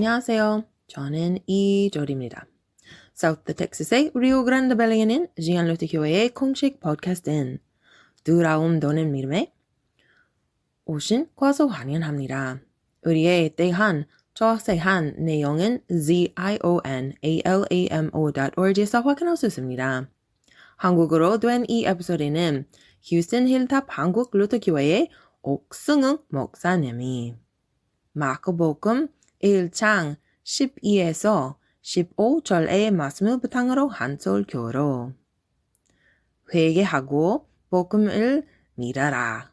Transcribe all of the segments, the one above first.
안녕하세요. 저는 이조리입니다. 사우스 텍사스의 리오그란데 밸리에 있는 지안루트 교회의 공식 팟캐스트인 두라움도는 믿음에 오신 것을 환영합니다. 우리에 대한 자세한 내용은 zionalamo.org에서 확인할 수 있습니다. 한국어로 된 이 에피소드는 휴스턴 힐탑 한국 루터 교회의 옥승웅 목사님이 마가복음 1장 12에서 15절의 말씀을 바탕으로 한 설교로 회개하고 복음을 믿어라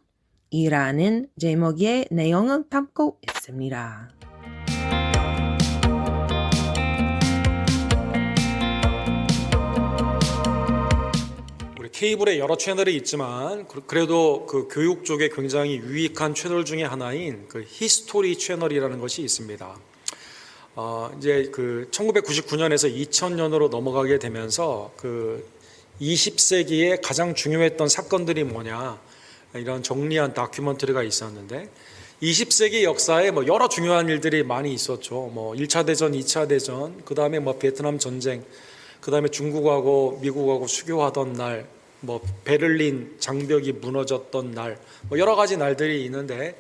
이라는 제목의 내용을 담고 있습니다. 우리 케이블에 여러 채널이 있지만 그래도 그 교육 쪽에 굉장히 유익한 채널 중에 하나인 그 히스토리 채널이라는 것이 있습니다. 이제 그 1999년에서 2000년으로 넘어가게 되면서 그 20세기에 가장 중요했던 사건들이 뭐냐 이런 정리한 다큐멘터리가 있었는데 20세기 역사에 뭐 여러 중요한 일들이 많이 있었죠. 뭐 1차 대전, 2차 대전, 그 다음에 뭐 베트남 전쟁, 그 다음에 중국하고 미국하고 수교하던 날, 뭐 베를린 장벽이 무너졌던 날, 뭐 여러 가지 날들이 있는데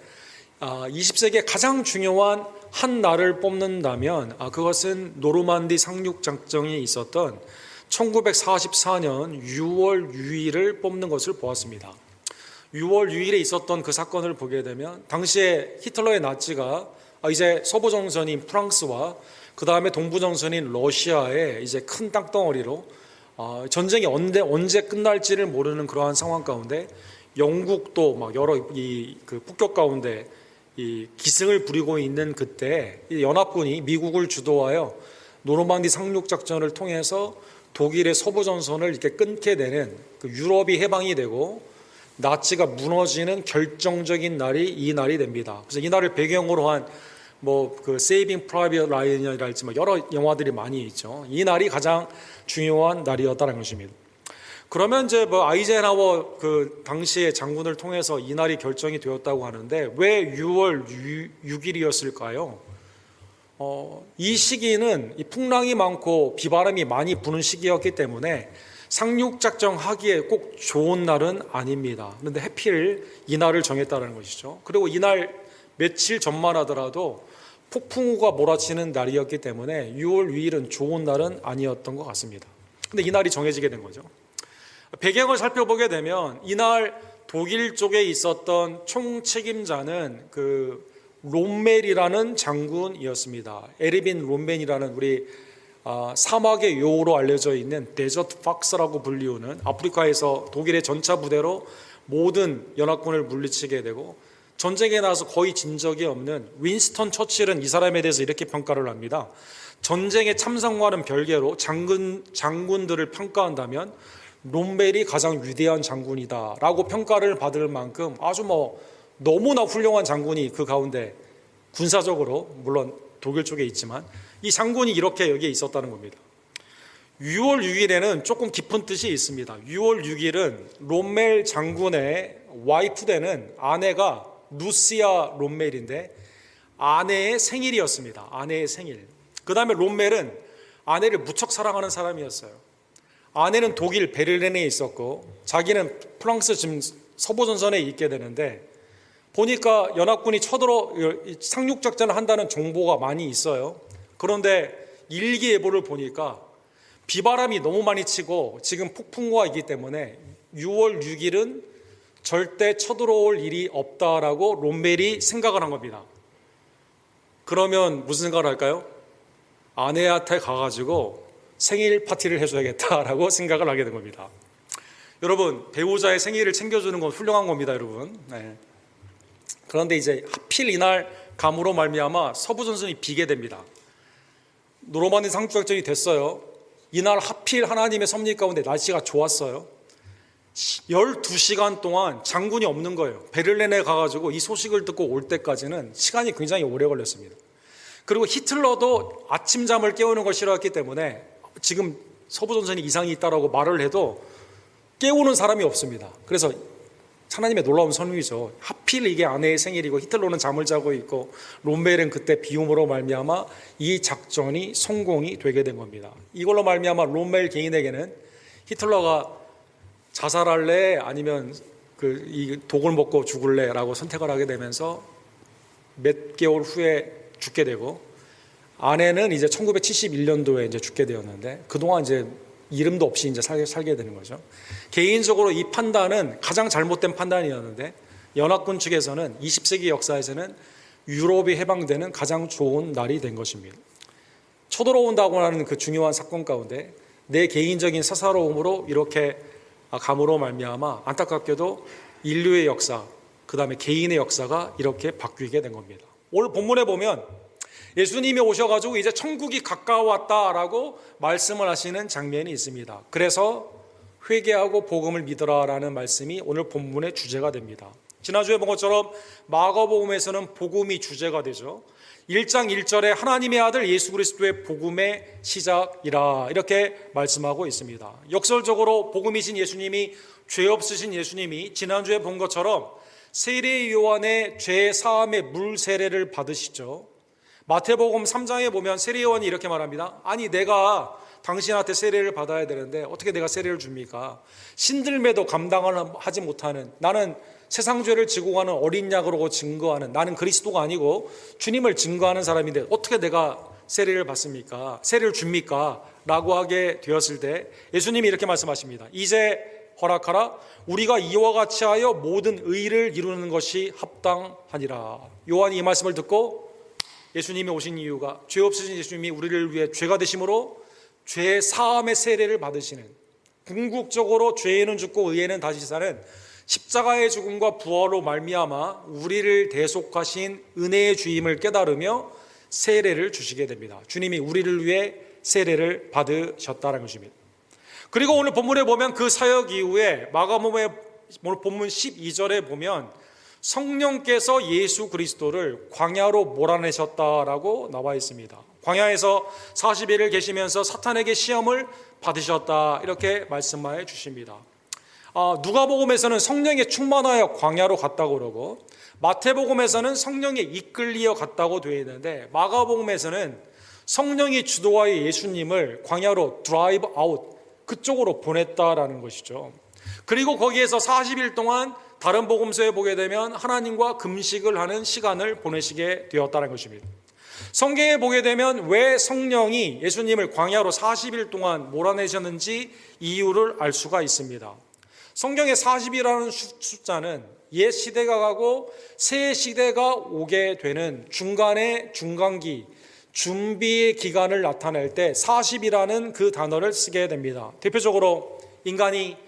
20세기에 가장 중요한 한 날을 뽑는다면 그것은 노르만디 상륙 작전이 있었던 1944년 6월 6일을 뽑는 것을 보았습니다. 6월 6일에 있었던 그 사건을 보게 되면 당시에 히틀러의 나치가 이제 서부 정선인 프랑스와 그 다음에 동부 정선인 러시아의 이제 큰 땅덩어리로 전쟁이 언제 끝날지를 모르는 그러한 상황 가운데 영국도 막 여러 그 폭격 가운데 이 기승을 부리고 있는 그때 연합군이 미국을 주도하여 노르만디 상륙 작전을 통해서 독일의 서부 전선을 이렇게 끊게 되는 그 유럽이 해방이 되고 나치가 무너지는 결정적인 날이 이 날이 됩니다. 그래서 이 날을 배경으로 한 뭐 그 세이빙 프라이빗 라이언이랄지 여러 영화들이 많이 있죠. 이 날이 가장 중요한 날이었다는 것입니다. 그러면 이제 뭐 아이젠하워 그 당시의 장군을 통해서 이 날이 결정이 되었다고 하는데 왜 6월 6일이었을까요? 이 시기는 이 풍랑이 많고 비바람이 많이 부는 시기였기 때문에 상륙작전 하기에 꼭 좋은 날은 아닙니다. 그런데 하필 이 날을 정했다는 것이죠. 그리고 이날 며칠 전만 하더라도 폭풍우가 몰아치는 날이었기 때문에 6월 6일은 좋은 날은 아니었던 것 같습니다. 근데 이 날이 정해지게 된 거죠. 배경을 살펴보게 되면 이날 독일 쪽에 있었던 총책임자는 그 롬멜이라는 장군이었습니다. 에르빈 롬멜이라는 우리 사막의 요로 알려져 있는 데저트 팍스라고 불리우는 아프리카에서 독일의 전차 부대로 모든 연합군을 물리치게 되고 전쟁에 나서 거의 진 적이 없는 윈스턴 처칠은 이 사람에 대해서 이렇게 평가를 합니다. 전쟁의 참상과는 별개로 장군들을 평가한다면 롬멜이 가장 위대한 장군이다 라고 평가를 받을 만큼 아주 너무나 훌륭한 장군이 그 가운데 군사적으로 물론 독일 쪽에 있지만 이 장군이 이렇게 여기에 있었다는 겁니다. 6월 6일에는 조금 깊은 뜻이 있습니다. 6월 6일은 롬멜 장군의 와이프 되는 아내가 루시아 롬멜인데 아내의 생일이었습니다. 아내의 생일. 그 다음에 롬멜은 아내를 무척 사랑하는 사람이었어요. 아내는 독일 베를린에 있었고 자기는 프랑스 지금 서부전선에 있게 되는데 보니까 연합군이 상륙작전을 한다는 정보가 많이 있어요. 그런데 일기예보를 보니까 비바람이 너무 많이 치고 지금 폭풍우가 있기 때문에 6월 6일은 절대 쳐들어올 일이 없다라고 롬멜이 생각을 한 겁니다. 그러면 무슨 생각을 할까요? 아내한테 가가지고 생일 파티를 해줘야겠다라고 생각을 하게 된 겁니다. 여러분, 배우자의 생일을 챙겨주는 건 훌륭한 겁니다, 여러분. 네. 그런데 이제 하필 이날 감으로 말미암아 서부전선이 비게 됩니다. 노르만디 상륙작전이 됐어요. 이날 하필 하나님의 섭리 가운데 날씨가 좋았어요. 12시간 동안 장군이 없는 거예요. 베를린에 가가지고 이 소식을 듣고 올 때까지는 시간이 굉장히 오래 걸렸습니다. 그리고 히틀러도 아침잠을 깨우는 걸 싫어했기 때문에 지금 서부전선이 이상이 있다라고 말을 해도 깨우는 사람이 없습니다. 그래서 하나님의 놀라운 선물이죠. 하필 이게 아내의 생일이고 히틀러는 잠을 자고 있고 롬멜은 그때 비움으로 말미암아 이 작전이 성공이 되게 된 겁니다. 이걸로 말미암아 롬멜 개인에게는 히틀러가 자살할래 아니면 이 독을 먹고 죽을래라고 선택을 하게 되면서 몇 개월 후에 죽게 되고, 아내는 이제 1971년도에 이제 죽게 되었는데 그동안 이제 이름도 없이 이제 살게 되는 거죠. 개인적으로 이 판단은 가장 잘못된 판단이었는데 연합군 측에서는 20세기 역사에서는 유럽이 해방되는 가장 좋은 날이 된 것입니다. 쳐들어온다고 하는 그 중요한 사건 가운데 내 개인적인 사사로움으로 이렇게 감으로 말미암아 안타깝게도 인류의 역사, 그 다음에 개인의 역사가 이렇게 바뀌게 된 겁니다. 오늘 본문에 보면 예수님이 오셔가지고 이제 천국이 가까웠다라고 말씀을 하시는 장면이 있습니다. 그래서 회개하고 복음을 믿으라라는 말씀이 오늘 본문의 주제가 됩니다. 지난주에 본 것처럼 마가복음에서는 복음이 주제가 되죠. 1장 1절에 하나님의 아들 예수 그리스도의 복음의 시작이라 이렇게 말씀하고 있습니다. 역설적으로 복음이신 예수님이, 죄 없으신 예수님이 지난주에 본 것처럼 세례 요한의 죄 사함의 물 세례를 받으시죠. 마태복음 3장에 보면 세례 요한이 이렇게 말합니다. 아니 내가 당신한테 세례를 받아야 되는데 어떻게 내가 세례를 줍니까? 신들매도 감당을 하지 못하는, 나는 세상 죄를 지고 가는 어린 양으로 증거하는, 나는 그리스도가 아니고 주님을 증거하는 사람인데 어떻게 내가 세례를 받습니까? 세례를 줍니까? 라고 하게 되었을 때 예수님이 이렇게 말씀하십니다. 이제 허락하라. 우리가 이와 같이 하여 모든 의를 이루는 것이 합당하니라. 요한이 이 말씀을 듣고 예수님이 오신 이유가 죄 없으신 예수님이 우리를 위해 죄가 되심으로 죄 사함의 세례를 받으시는, 궁극적으로 죄에는 죽고 의에는 다시 사는 십자가의 죽음과 부활로 말미암아 우리를 대속하신 은혜의 주임을 깨달으며 세례를 주시게 됩니다. 주님이 우리를 위해 세례를 받으셨다는 것입니다. 그리고 오늘 본문에 보면 그 사역 이후에 마가복음의 오늘 본문 12절에 보면 성령께서 예수 그리스도를 광야로 몰아내셨다라고 나와 있습니다. 광야에서 40일을 계시면서 사탄에게 시험을 받으셨다 이렇게 말씀해 주십니다. 누가복음에서는 성령에 충만하여 광야로 갔다고 그러고, 마태복음에서는 성령에 이끌리어 갔다고 되어 있는데, 마가복음에서는 성령이 주도하여 예수님을 광야로 드라이브 아웃, 그쪽으로 보냈다라는 것이죠. 그리고 거기에서 40일 동안 다른 복음서에 보게 되면 하나님과 금식을 하는 시간을 보내시게 되었다는 것입니다. 성경에 보게 되면 왜 성령이 예수님을 광야로 40일 동안 몰아내셨는지 이유를 알 수가 있습니다. 성경의 40이라는 숫자는 옛 시대가 가고 새 시대가 오게 되는 중간의 중간기, 준비의 기간을 나타낼 때 40이라는 그 단어를 쓰게 됩니다. 대표적으로 인간이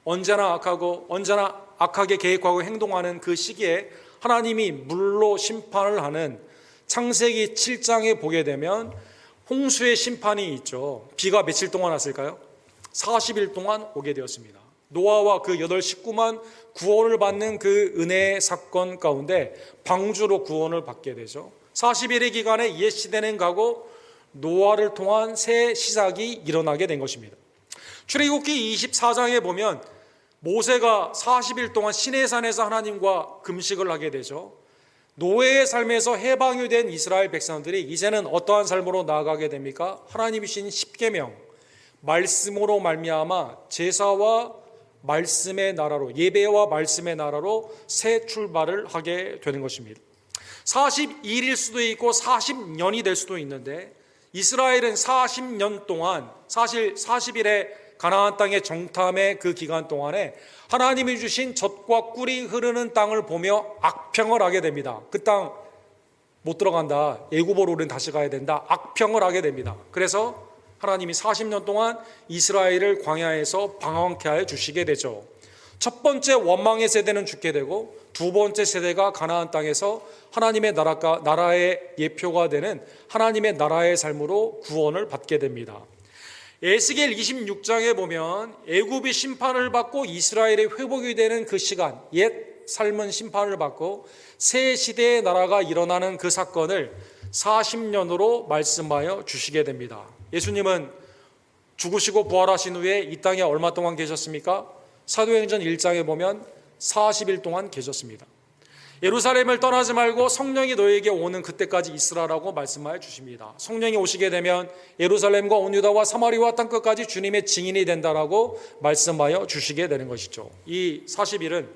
언제나 악하고 언제나 악하게 계획하고 행동하는 그 시기에 하나님이 물로 심판을 하는 창세기 7장에 보게 되면 홍수의 심판이 있죠. 비가 며칠 동안 왔을까요? 40일 동안 오게 되었습니다. 노아와 그 8 식구만 구원을 받는 그 은혜의 사건 가운데 방주로 구원을 받게 되죠. 40일의 기간에 옛 시대는 가고 노아를 통한 새 시작이 일어나게 된 것입니다. 출애굽기 24장에 보면 모세가 40일 동안 시내산에서 하나님과 금식을 하게 되죠. 노예의 삶에서 해방이 된 이스라엘 백성들이 이제는 어떠한 삶으로 나아가게 됩니까? 하나님이 주신 십계명, 말씀으로 말미암아 제사와 말씀의 나라로, 예배와 말씀의 나라로 새 출발을 하게 되는 것입니다. 41일 수도 있고 40년이 될 수도 있는데, 이스라엘은 40년 동안, 사실 40일에 가나안 땅의 정탐의 그 기간 동안에 하나님이 주신 젖과 꿀이 흐르는 땅을 보며 악평을 하게 됩니다. 그 땅 못 들어간다, 애굽으로 우리는 다시 가야 된다, 악평을 하게 됩니다. 그래서 하나님이 40년 동안 이스라엘을 광야에서 방황케 하여 주시게 되죠. 첫 번째 원망의 세대는 죽게 되고, 두 번째 세대가 가나안 땅에서 하나님의 나라의 예표가 되는 하나님의 나라의 삶으로 구원을 받게 됩니다. 에스겔 26장에 보면 애굽이 심판을 받고 이스라엘의 회복이 되는 그 시간, 옛 삶은 심판을 받고 새 시대의 나라가 일어나는 그 사건을 40년으로 말씀하여 주시게 됩니다. 예수님은 죽으시고 부활하신 후에 이 땅에 얼마 동안 계셨습니까? 사도행전 1장에 보면 40일 동안 계셨습니다. 예루살렘을 떠나지 말고 성령이 너에게 오는 그때까지 있으라라고 말씀하여 주십니다. 성령이 오시게 되면 예루살렘과 온 유다와 사마리아와 땅끝까지 주님의 증인이 된다라고 말씀하여 주시게 되는 것이죠. 이 40일은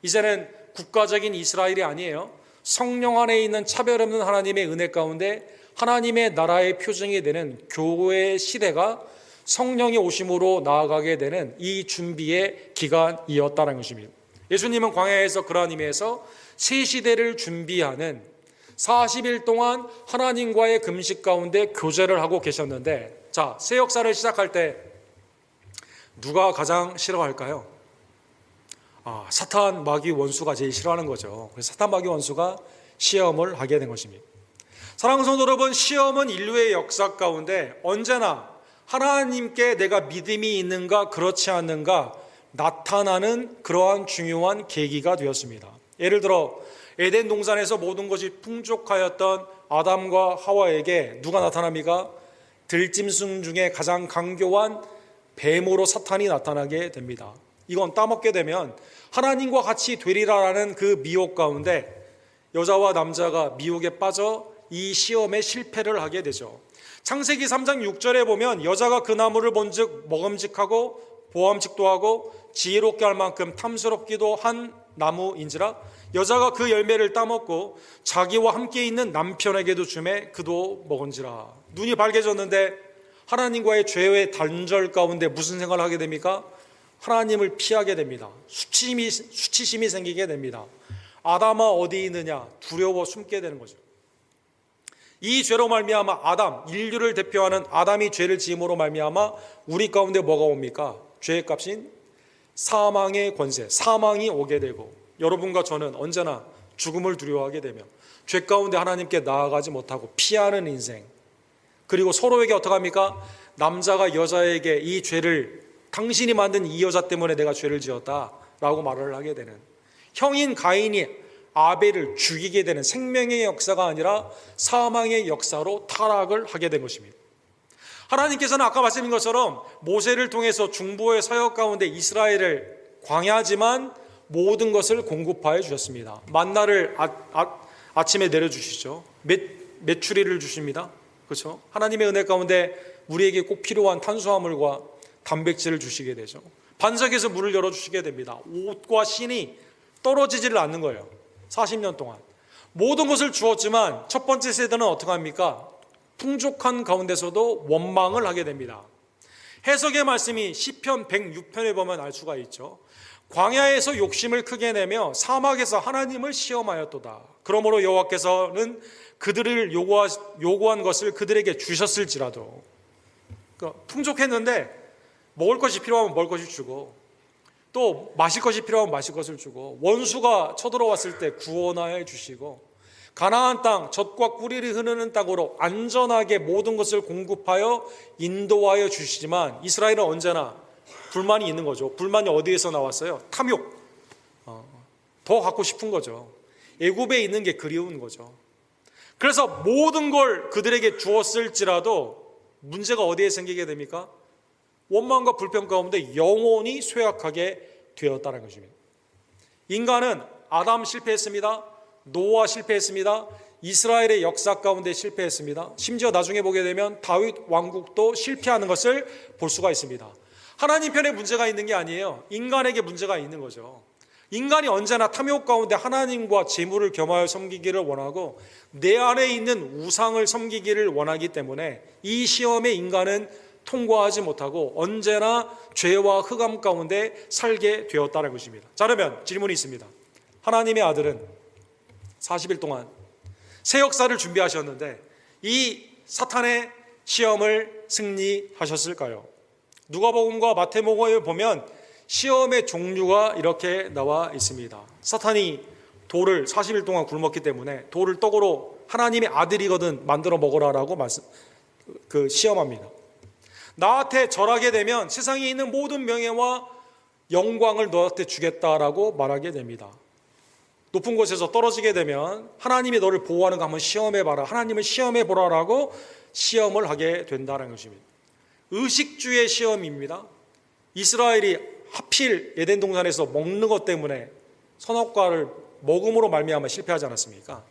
이제는 국가적인 이스라엘이 아니에요. 성령 안에 있는 차별 없는 하나님의 은혜 가운데 하나님의 나라의 표징이 되는 교회의 시대가 성령이 오심으로 나아가게 되는 이 준비의 기간이었다는 것입니다. 예수님은 광야에서 그러한 의미에서 새 시대를 준비하는 40일 동안 하나님과의 금식 가운데 교제를 하고 계셨는데, 자, 새 역사를 시작할 때 누가 가장 싫어할까요? 사탄 마귀 원수가 제일 싫어하는 거죠. 그래서 사탄 마귀 원수가 시험을 하게 된 것입니다. 사랑하는 성도 여러분, 시험은 인류의 역사 가운데 언제나 하나님께 내가 믿음이 있는가 그렇지 않는가 나타나는 그러한 중요한 계기가 되었습니다. 예를 들어 에덴 동산에서 모든 것이 풍족하였던 아담과 하와에게 누가 나타납니까? 들짐승 중에 가장 강교한 뱀으로 사탄이 나타나게 됩니다. 이건 따먹게 되면 하나님과 같이 되리라라는 그 미혹 가운데 여자와 남자가 미혹에 빠져 이 시험에 실패를 하게 되죠. 창세기 3장 6절에 보면 여자가 그 나무를 본즉 먹음직하고 보암직도 하고 지혜롭게 할 만큼 탐스럽기도 한 나무인지라 여자가 그 열매를 따먹고 자기와 함께 있는 남편에게도 주매 그도 먹은지라. 눈이 밝아졌는데 하나님과의 죄의 단절 가운데 무슨 생각을 하게 됩니까? 하나님을 피하게 됩니다. 수치심이 생기게 됩니다. 아담아 어디 있느냐 두려워 숨게 되는 거죠. 이 죄로 말미암아 아담, 인류를 대표하는 아담이 죄를 지음으로 말미암아 우리 가운데 뭐가 옵니까? 죄의 값인 사망의 권세, 사망이 오게 되고 여러분과 저는 언제나 죽음을 두려워하게 되며 죄 가운데 하나님께 나아가지 못하고 피하는 인생, 그리고 서로에게 어떻게 합니까? 남자가 여자에게 이 죄를 당신이 만든 이 여자 때문에 내가 죄를 지었다라고 말을 하게 되는, 형인 가인이 아벨을 죽이게 되는 생명의 역사가 아니라 사망의 역사로 타락을 하게 된 것입니다. 하나님께서는 아까 말씀드린 것처럼 모세를 통해서 중보의 사역 가운데 이스라엘을 광야지만 모든 것을 공급하여 주셨습니다. 만나를 아침에 내려주시죠. 메추리를 주십니다. 그렇죠? 하나님의 은혜 가운데 우리에게 꼭 필요한 탄수화물과 단백질을 주시게 되죠. 반석에서 물을 열어주시게 됩니다. 옷과 신이 떨어지지를 않는 거예요. 40년 동안 모든 것을 주었지만 첫 번째 세대는 어떻게 합니까? 풍족한 가운데서도 원망을 하게 됩니다. 해석의 말씀이 시편 106편에 보면 알 수가 있죠. 광야에서 욕심을 크게 내며 사막에서 하나님을 시험하였도다. 그러므로 여호와께서는 그들을 요구한 것을 그들에게 주셨을지라도, 그러니까 풍족했는데 먹을 것이 필요하면 먹을 것이 주고 또 마실 것이 필요하면 마실 것을 주고 원수가 쳐들어왔을 때 구원하여 주시고 가나안 땅 젖과 꿀이 흐르는 땅으로 안전하게 모든 것을 공급하여 인도하여 주시지만 이스라엘은 언제나 불만이 있는 거죠. 불만이 어디에서 나왔어요? 탐욕. 더 갖고 싶은 거죠. 애굽에 있는 게 그리운 거죠. 그래서 모든 걸 그들에게 주었을지라도 문제가 어디에 생기게 됩니까? 원망과 불평 가운데 영원히 쇠약하게 되었다는 것입니다. 인간은 아담 실패했습니다. 노아 실패했습니다. 이스라엘의 역사 가운데 실패했습니다. 심지어 나중에 보게 되면 다윗 왕국도 실패하는 것을 볼 수가 있습니다. 하나님 편에 문제가 있는 게 아니에요. 인간에게 문제가 있는 거죠. 인간이 언제나 탐욕 가운데 하나님과 재물을 겸하여 섬기기를 원하고 내 안에 있는 우상을 섬기기를 원하기 때문에 이 시험에 인간은 통과하지 못하고 언제나 죄와 흑암 가운데 살게 되었다는 것입니다. 자, 그러면 질문이 있습니다. 하나님의 아들은 40일 동안 새 역사를 준비하셨는데 이 사탄의 시험을 승리하셨을까요? 누가복음과 마태복음에 보면 시험의 종류가 이렇게 나와 있습니다. 사탄이 돌을 40일 동안 굶었기 때문에 돌을 떡으로 하나님의 아들이거든 만들어 먹으라라고 시험합니다. 나한테 절하게 되면 세상에 있는 모든 명예와 영광을 너한테 주겠다라고 말하게 됩니다. 높은 곳에서 떨어지게 되면 하나님이 너를 보호하는 거 한번 시험해봐라, 하나님을 시험해보라라고 시험을 하게 된다는 것입니다. 의식주의 시험입니다. 이스라엘이 하필 에덴 동산에서 먹는 것 때문에 선악과를 먹음으로 말미암아 실패하지 않았습니까?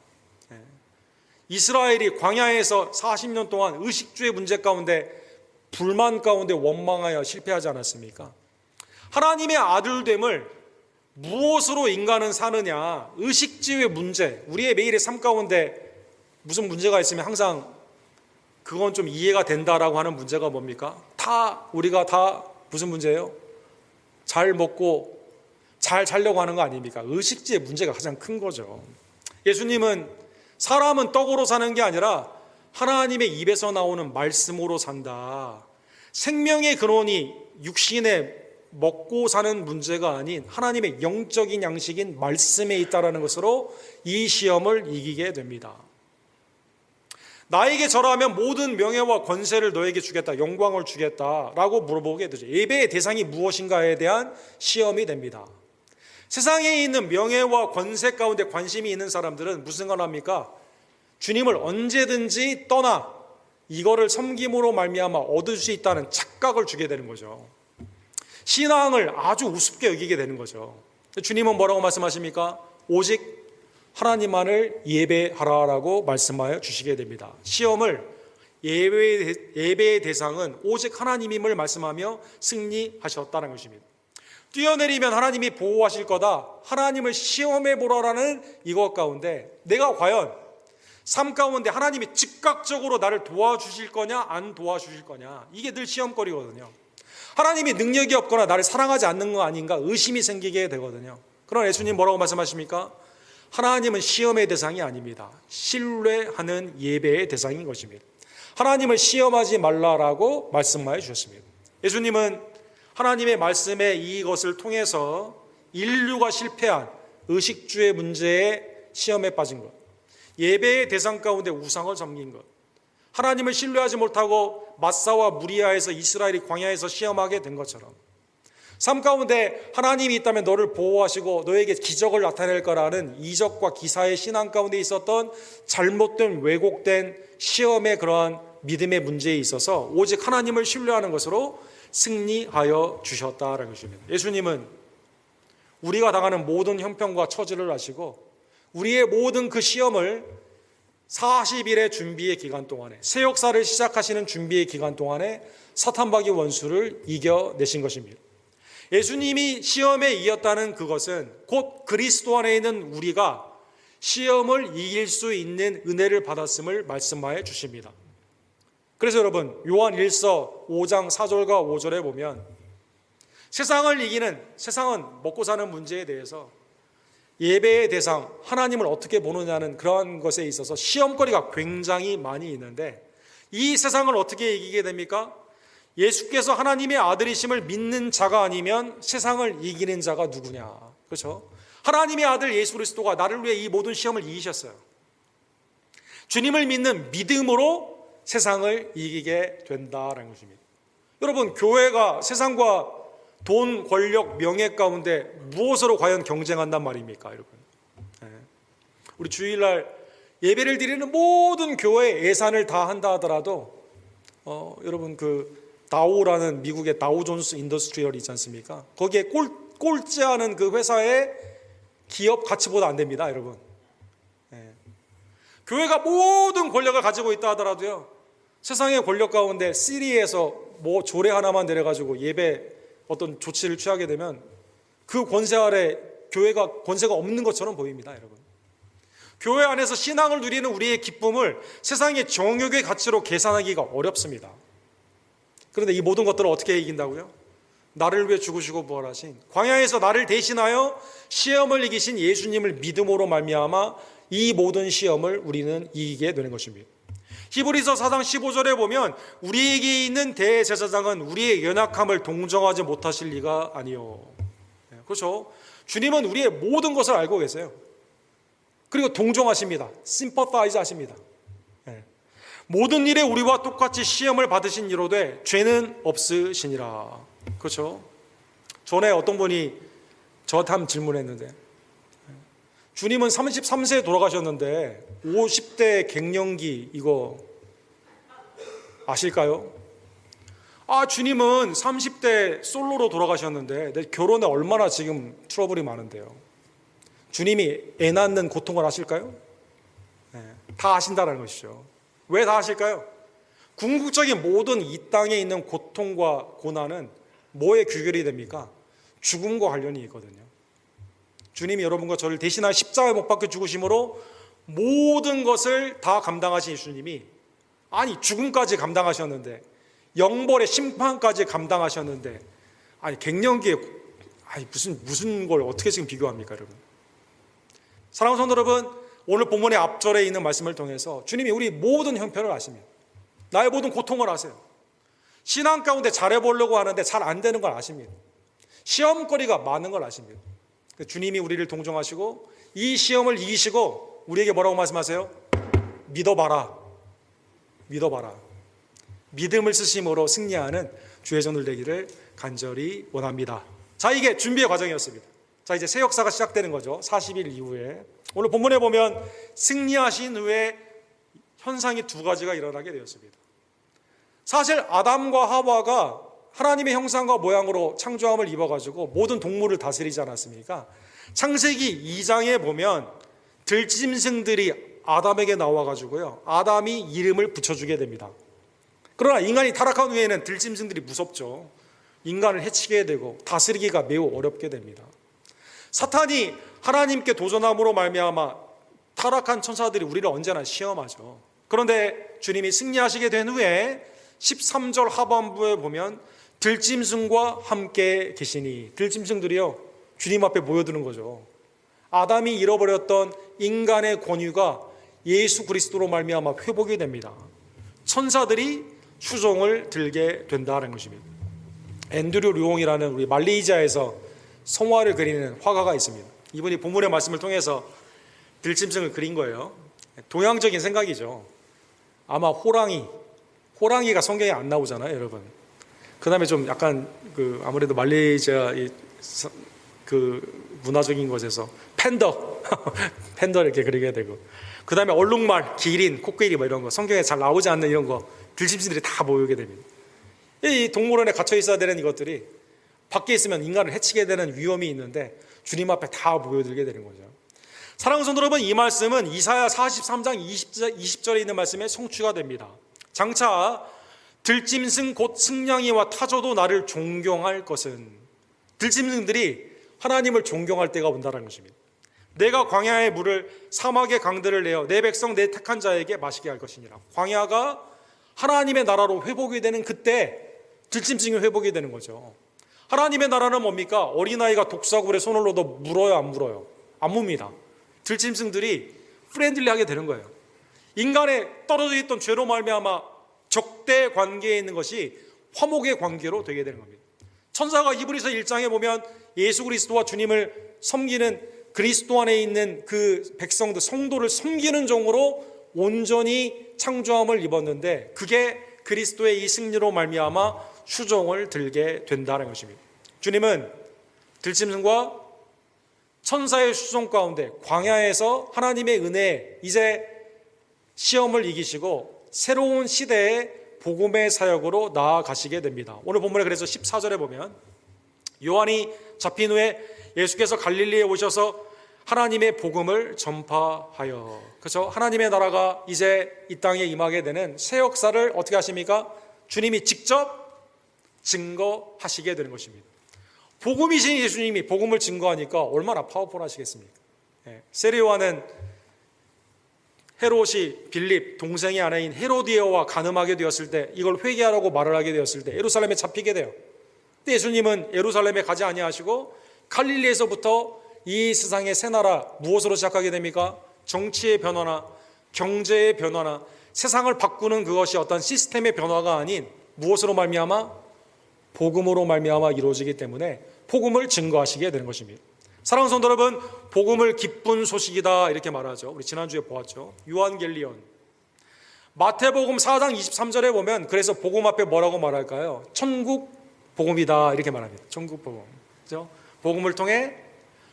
이스라엘이 광야에서 40년 동안 의식주의 문제 가운데 불만 가운데 원망하여 실패하지 않았습니까? 하나님의 아들됨을 무엇으로 인간은 사느냐, 의식주의 문제, 우리의 매일의 삶 가운데 무슨 문제가 있으면 항상 그건 좀 이해가 된다라고 하는 문제가 뭡니까? 우리가 다 무슨 문제예요? 잘 먹고 잘 살려고 하는 거 아닙니까? 의식주의 문제가 가장 큰 거죠. 예수님은 사람은 떡으로 사는 게 아니라 하나님의 입에서 나오는 말씀으로 산다. 생명의 근원이 육신에 먹고 사는 문제가 아닌 하나님의 영적인 양식인 말씀에 있다라는 것으로 이 시험을 이기게 됩니다. 나에게 절하면 모든 명예와 권세를 너에게 주겠다, 영광을 주겠다라고 물어보게 되죠. 예배의 대상이 무엇인가에 대한 시험이 됩니다. 세상에 있는 명예와 권세 가운데 관심이 있는 사람들은 무슨 걸 합니까? 주님을 언제든지 떠나 이거를 섬김으로 말미암아 얻을 수 있다는 착각을 주게 되는 거죠. 신앙을 아주 우습게 여기게 되는 거죠. 주님은 뭐라고 말씀하십니까? 오직 하나님만을 예배하라라고 말씀하여 주시게 됩니다. 시험을 예배의 대상은 오직 하나님임을 말씀하며 승리하셨다는 것입니다. 뛰어내리면 하나님이 보호하실 거다. 하나님을 시험해 보라라는 이것 가운데 내가 과연 삶 가운데 하나님이 즉각적으로 나를 도와주실 거냐 안 도와주실 거냐, 이게 늘 시험거리거든요. 하나님이 능력이 없거나 나를 사랑하지 않는 거 아닌가 의심이 생기게 되거든요. 그러나 예수님 뭐라고 말씀하십니까? 하나님은 시험의 대상이 아닙니다. 신뢰하는 예배의 대상인 것입니다. 하나님을 시험하지 말라라고 말씀하여 주셨습니다. 예수님은 하나님의 말씀에 이것을 통해서 인류가 실패한 의식주의 문제에 시험에 빠진 것, 예배의 대상 가운데 우상을 섬긴 것, 하나님을 신뢰하지 못하고 마사와 무리아에서 이스라엘이 광야에서 시험하게 된 것처럼 삶 가운데 하나님이 있다면 너를 보호하시고 너에게 기적을 나타낼 거라는 이적과 기사의 신앙 가운데 있었던 잘못된 왜곡된 시험의 그러한 믿음의 문제에 있어서 오직 하나님을 신뢰하는 것으로 승리하여 주셨다라는 것입니다. 예수님은 우리가 당하는 모든 형편과 처지를 아시고 우리의 모든 그 시험을 40일의 준비의 기간 동안에, 새 역사를 시작하시는 준비의 기간 동안에 사탄박이 원수를 이겨내신 것입니다. 예수님이 시험에 이겼다는 그것은 곧 그리스도 안에 있는 우리가 시험을 이길 수 있는 은혜를 받았음을 말씀하여 주십니다. 그래서 여러분, 요한 1서 5장 4절과 5절에 보면 세상을 이기는, 세상은 먹고 사는 문제에 대해서 예배의 대상, 하나님을 어떻게 보느냐는 그러한 것에 있어서 시험거리가 굉장히 많이 있는데 이 세상을 어떻게 이기게 됩니까? 예수께서 하나님의 아들이심을 믿는 자가 아니면 세상을 이기는 자가 누구냐? 그렇죠? 하나님의 아들 예수 그리스도가 나를 위해 이 모든 시험을 이기셨어요. 주님을 믿는 믿음으로 세상을 이기게 된다라는 것입니다. 여러분, 교회가 세상과 돈, 권력, 명예 가운데 무엇으로 과연 경쟁한단 말입니까, 여러분? 우리 주일날 예배를 드리는 모든 교회 예산을 다 한다 하더라도 여러분 그 다우라는 미국의 다우존스 인더스트리얼이 있지 않습니까? 거기에 꼴찌하는 그 회사의 기업 가치보다 안 됩니다, 여러분. 교회가 모든 권력을 가지고 있다 하더라도요, 세상의 권력 가운데 시리에서 뭐 조례 하나만 내려가지고 예배 어떤 조치를 취하게 되면 그 권세 아래 교회가 권세가 없는 것처럼 보입니다, 여러분. 교회 안에서 신앙을 누리는 우리의 기쁨을 세상의 정욕의 가치로 계산하기가 어렵습니다. 그런데 이 모든 것들을 어떻게 이긴다고요? 나를 위해 죽으시고 부활하신, 광야에서 나를 대신하여 시험을 이기신 예수님을 믿음으로 말미암아 이 모든 시험을 우리는 이기게 되는 것입니다. 히브리서 4장 15절에 보면 우리에게 있는 대제사장은 우리의 연약함을 동정하지 못하실 리가 아니요. 그렇죠? 주님은 우리의 모든 것을 알고 계세요. 그리고 동정하십니다. 심퍼사이즈 하십니다. 모든 일에 우리와 똑같이 시험을 받으신 이로되 죄는 없으시니라. 그렇죠? 전에 어떤 분이 저한테 한번 질문했는데, 주님은 33세에 돌아가셨는데 50대 갱년기 이거 아실까요? 주님은 30대 솔로로 돌아가셨는데 내 결혼에 얼마나 지금 트러블이 많은데요. 주님이 애 낳는 고통을 아실까요? 네, 다 아신다는 것이죠. 왜 다 아실까요? 궁극적인 모든 이 땅에 있는 고통과 고난은 뭐에 귀결이 됩니까? 죽음과 관련이 있거든요. 주님이 여러분과 저를 대신하여 십자가에 못 박혀 죽으심으로 모든 것을 다 감당하신 예수님이 죽음까지 감당하셨는데, 영벌의 심판까지 감당하셨는데, 갱년기에 무슨 걸 어떻게 지금 비교합니까, 여러분? 사랑하는 성도 여러분, 오늘 본문의 앞절에 있는 말씀을 통해서 주님이 우리 모든 형편을 아십니다. 나의 모든 고통을 아세요. 신앙 가운데 잘해보려고 하는데 잘 안 되는 걸 아십니다. 시험거리가 많은 걸 아십니다. 주님이 우리를 동정하시고 이 시험을 이기시고 우리에게 뭐라고 말씀하세요? 믿어봐라. 믿어봐라. 믿음을 쓰심으로 승리하는 주의 종들 되기를 간절히 원합니다. 자, 이게 준비의 과정이었습니다. 자, 이제 새 역사가 시작되는 거죠. 40일 이후에. 오늘 본문에 보면 승리하신 후에 현상이 두 가지가 일어나게 되었습니다. 사실 아담과 하와가 하나님의 형상과 모양으로 창조함을 입어가지고 모든 동물을 다스리지 않았습니까? 창세기 2장에 보면 들짐승들이 아담에게 나와가지고요, 아담이 이름을 붙여주게 됩니다. 그러나 인간이 타락한 후에는 들짐승들이 무섭죠. 인간을 해치게 되고 다스리기가 매우 어렵게 됩니다. 사탄이 하나님께 도전함으로 말미암아 타락한 천사들이 우리를 언제나 시험하죠. 그런데 주님이 승리하시게 된 후에 13절 하반부에 보면 들짐승과 함께 계시니, 들짐승들이요 주님 앞에 모여드는 거죠. 아담이 잃어버렸던 인간의 권위가 예수 그리스도로 말미암아 회복이 됩니다. 천사들이 수종을 들게 된다는 것입니다. 앤드류 류옹이라는 우리 말레이시아에서 성화를 그리는 화가가 있습니다. 이분이 본문의 말씀을 통해서 들짐승을 그린 거예요. 동양적인 생각이죠. 아마 호랑이가 성경에 안 나오잖아요, 여러분. 그 다음에 좀 약간 아무래도 말레이시아 문화적인 것에서 팬더 이렇게 그리게 되고, 그 다음에 얼룩말, 기린, 코끼리 이런 거 성경에 잘 나오지 않는 이런 거 들짐승들이 다 모이게 됩니다. 이 동물원에 gat혀 있어야 되는 이것들이 밖에 있으면 인간을 해치게 되는 위험이 있는데 주님 앞에 다 모여들게 되는 거죠. 사랑하는 성도 여러분, 이 말씀은 이사야 43장 20절에 있는 말씀에 성취가 됩니다. 장차 들짐승 곧 승냥이와 타조도 나를 존경할 것은, 들짐승들이 하나님을 존경할 때가 온다는 것입니다. 내가 광야의 물을 사막의 강들을 내어 내 백성 내 택한 자에게 마시게 할 것이니라. 광야가 하나님의 나라로 회복이 되는 그때 들짐승이 회복이 되는 거죠. 하나님의 나라는 뭡니까? 어린아이가 독사굴에 손을 넣어도 물어요, 안 물어요? 안 뭅니다. 들짐승들이 프렌들리하게 되는 거예요. 인간에 떨어져 있던 죄로 말미암아 적대 관계에 있는 것이 화목의 관계로 되게 되는 겁니다. 천사가 히브리서 1장에 보면 예수 그리스도와 주님을 섬기는, 그리스도 안에 있는 그 백성들, 성도를 섬기는 종으로 온전히 창조함을 입었는데, 그게 그리스도의 이 승리로 말미암아 수종을 들게 된다는 것입니다. 주님은 들짐승과 천사의 수종 가운데 광야에서 하나님의 은혜에 이제 시험을 이기시고 새로운 시대의 복음의 사역으로 나아가시게 됩니다. 오늘 본문에 그래서 14절에 보면 요한이 잡힌 후에 예수께서 갈릴리에 오셔서 하나님의 복음을 전파하여, 그렇죠? 하나님의 나라가 이제 이 땅에 임하게 되는 새 역사를 어떻게 하십니까? 주님이 직접 증거하시게 되는 것입니다. 복음이신 예수님이 복음을 증거하니까 얼마나 파워풀하시겠습니까? 세례요한은 헤롯이 빌립 동생의 아내인 헤로디아와 간음하게 되었을 때, 이걸 회개하라고 말을 하게 되었을 때 예루살렘에 잡히게 돼요. 근데 예수님은 예루살렘에 가지 아니하시고 갈릴리에서부터 이 세상의 새 나라, 무엇으로 시작하게 됩니까? 정치의 변화나 경제의 변화나 세상을 바꾸는 그것이 어떤 시스템의 변화가 아닌 무엇으로 말미암아? 복음으로 말미암아 이루어지기 때문에 복음을 증거하시게 되는 것입니다. 사랑하는 성도 여러분, 복음을 기쁜 소식이다 이렇게 말하죠. 우리 지난주에 보았죠. 요한겔리온. 마태복음 4장 23절에 보면 그래서 복음 앞에 뭐라고 말할까요? 천국 복음이다 이렇게 말합니다. 천국 복음. 그렇죠? 복음을 통해